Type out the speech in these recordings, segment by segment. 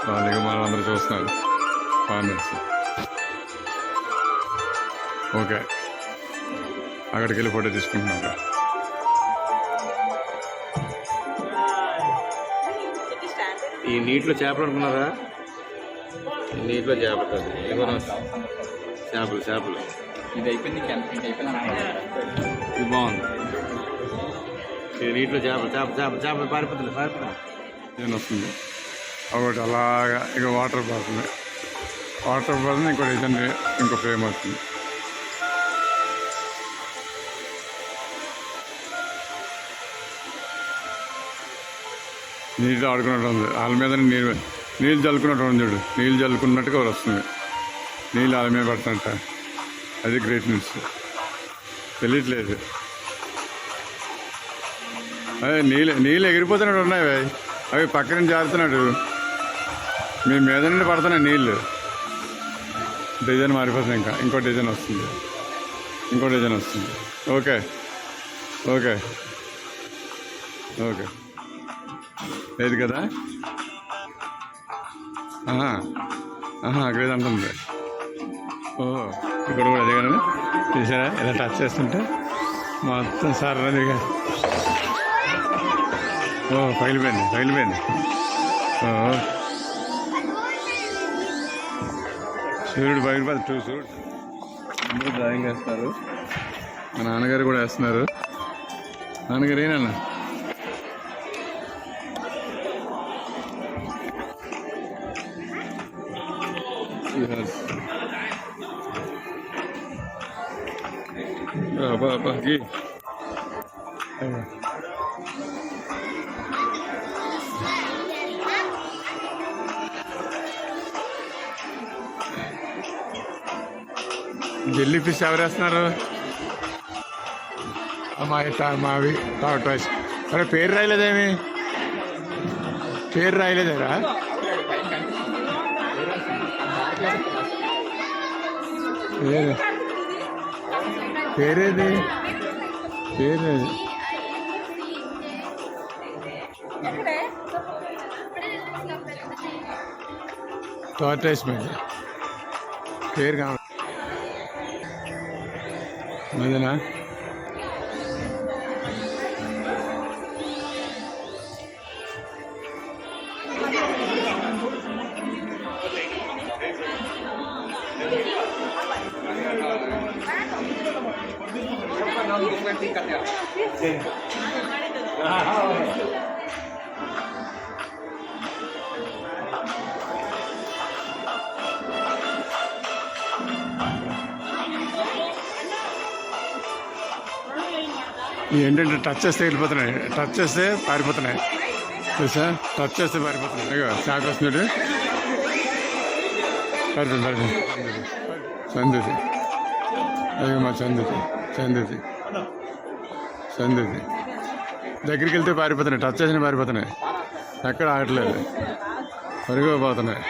వాళ్ళకి మనం అందరూ చూస్తున్నారు ఫార్మర్స్. ఓకే, అక్కడికి వెళ్ళి ఫోటో తీసుకుంటున్నారు. ఈ నీటిలో చేపలు అనుకున్నారా? ఈ నీటిలో చేపలు చేపలు చేపలు ఇది అయిపోయింది. ఇది బాగుంది. ఈ నీటిలో చేపలు చేపలు చేపలు చేపలు పారిపోతుంది నేను వస్తుంది. ఒకటి అలాగా ఇక వాటర్ పడుతుంది. వాటర్ పడుతుంది. ఇంకోటి ఇదండి, ఇంకో ఫ్రేమ్ వస్తుంది. నీళ్ళు ఆడుకున్నట్టు ఉంది. వాళ్ళ మీద నీళ్ళు చల్లుకున్నట్టు ఉంది. చూడు, నీళ్ళు చల్లుకున్నట్టుగా వస్తుంది. నీళ్ళు వాళ్ళ మీద పడుతుంట. అది గ్రేట్ న్యూస్. తెలియట్లేదు. అదే నీళ్ళు ఎగిరిపోతున్నట్టు ఉన్నాయి. అవి పక్క నుంచి జారుతున్నాడు. మీ మీద నుండి పడుతున్నాయి నీళ్ళు. డిజైన్ మారిపోతుంది. ఇంకో డిజైన్ వస్తుంది. ఓకే ఓకే ఓకే లేదు కదా. అక్కడ అంటుంది. ఓ ఇక్కడ కూడా అదే కదా. చూసారా ఎలా టచ్ చేస్తుంటే మొత్తం సార్ అదిగా. ఓ పగిలిపోయింది. ఓ సూర్యుడు పగిలిపోతుంది. సూర్యుడు అందరూ డ్రాయింగ్ వేస్తున్నారు. మా నాన్నగారు కూడా వేస్తున్నారు. నాన్నగారు ఏనన్నా Gih. జెల్లీ ఫిష్ ఎవరు వేస్తున్నారు? మావి టాయ్స్. అరే పేరు రాయలేదేమి? పేరు రాయలేదేరా? పేరేది? టార్టాయిస్ మీద పేరు కావాలి. అదేనా? ఏంటంటే టచ్ చేస్తే వెళ్ళిపోతున్నాయి. టచ్ చేస్తే పారిపోతున్నాయి. చూసా, టచ్ చేస్తే పారిపోతున్నాయి. ఇక షాక్ వస్తున్నాడు. పారిపోతుంది. చందుది. అయ్యో మా చందుది దగ్గరికి వెళ్తే పారిపోతున్నాయి. టచ్ చేసిన పారిపోతున్నాయి. ఎక్కడ ఆగట్లేదు. పరుగుపోతున్నాయి.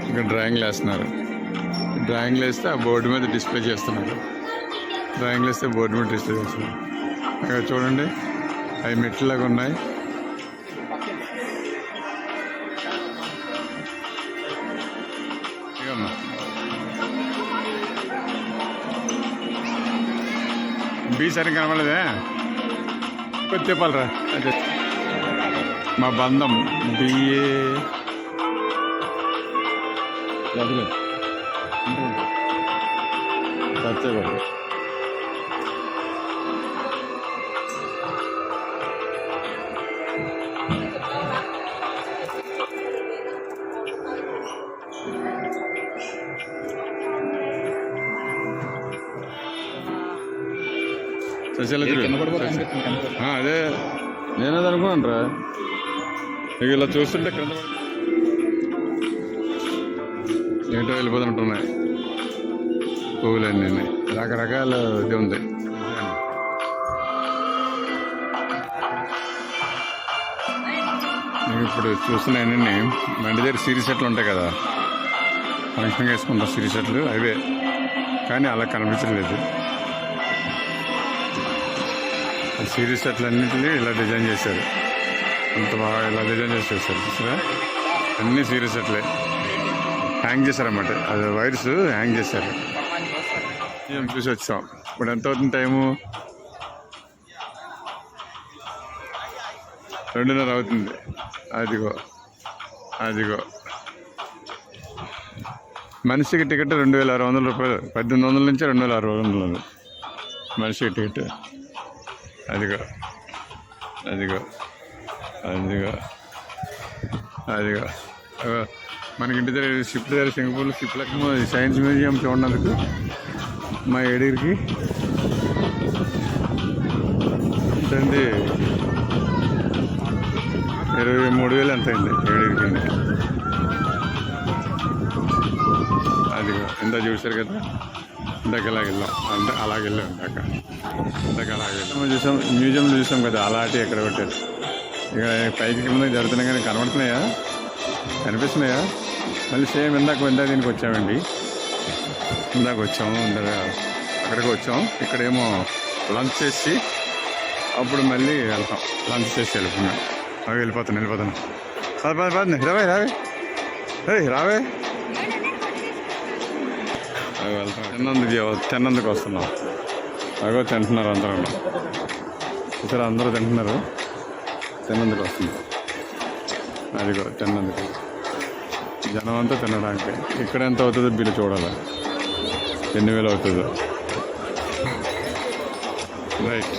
ఇక్కడ డ్రాయింగ్లు వేస్తున్నారు. డ్రాయింగ్లు వేస్తే ఆ బోర్డు మీద డిస్ప్లే చేస్తున్నారు. అక్కడ చూడండి, అవి మెట్లలాగా ఉన్నాయి. బీ సరిగ్గా కనపడలేదే. కొద్ది చెప్పాలరా. అదే మా బంధం బిఏ సత్యవాడు. అదే నేనేది అనుకున్నాను రా. ఇక ఇలా చూస్తుంటే క్రింద ఏంటో వెళ్ళిపోతుంటున్నాయి పువ్వులన్నీ. రకరకాల ఇది ఉంది. ఇక ఇప్పుడు చూస్తున్నాయన్నీ మన దగ్గర సిరీస్ సెట్లు ఉంటాయి కదా, ఫంక్షన్గా వేసుకుంటాం సిరీస్ సెట్లు అవే, కానీ అలా కనిపించలేదు. సిరీస్ సెట్లు అన్నింటినీ ఇలా డిజైన్ చేశారు, అంత బాగా ఇలా డిజైన్ చేసి చేశారు చూసారా. అన్నీ సిరీస్ సెట్లే హ్యాంగ్ చేశారన్నమాట, అది వైర్స్ హ్యాంగ్ చేశారు. మేము చూసి వచ్చాం. ఇప్పుడు ఎంత అవుతుంది టైము? 2:30 అవుతుంది. అదిగో అదిగో మనిషికి టికెట్ 2,600 రూపాయలు, 1,800 నుంచి 2,600 మనిషికి టికెట్. అదిగో అదిగో అదిగో అదిగో మనకి ఇంటి దగ్గర షిప్ దగ్గర సింగపూర్లో షిప్ లెక్క సైన్స్ మ్యూజియం చూడడానికి మా ఏడికి ఎంతండి, 23,000 ఎంత అయింది ఏడికి. అదిగో ఎంత చూశారు కదా, ఇందాక ఇలాగ వెళ్ళాం, అంటే అలాగే వెళ్ళాం ఇందాక అలాగే వెళ్ళాం. చూసాం మ్యూజియంలో చూసాం కదా, అలాంటి ఎక్కడ పెట్టారు. ఇక పైకి కింద జరుగుతున్నాయి కానీ కనబడుతున్నాయా, కనిపిస్తున్నాయా? మళ్ళీ సేమ్ ఇందాక దీనికి వచ్చామండి, ఇందాక వచ్చాము, అక్కడికి వచ్చాం. ఇక్కడేమో లంచ్ చేసి అప్పుడు మళ్ళీ వెళ్తాం, లంచ్ చేసి వెళ్ళిపోతున్నాం. అవి వెళ్ళిపోతాను రావే రావే రావే అవి వెళ్తాం. తిన్నందుకు వస్తున్నాం. అగో తింటున్నారు అందరూ, ఇక్కడ అందరూ తింటున్నారు, తిన్నందుకు వస్తుంది. అదిగో తిన్నందుకు జనం అంతా తినడానికి. ఇక్కడ ఎంత అవుతుందో బిల్లు చూడాలి, 8,000 అవుతుందో. రైట్.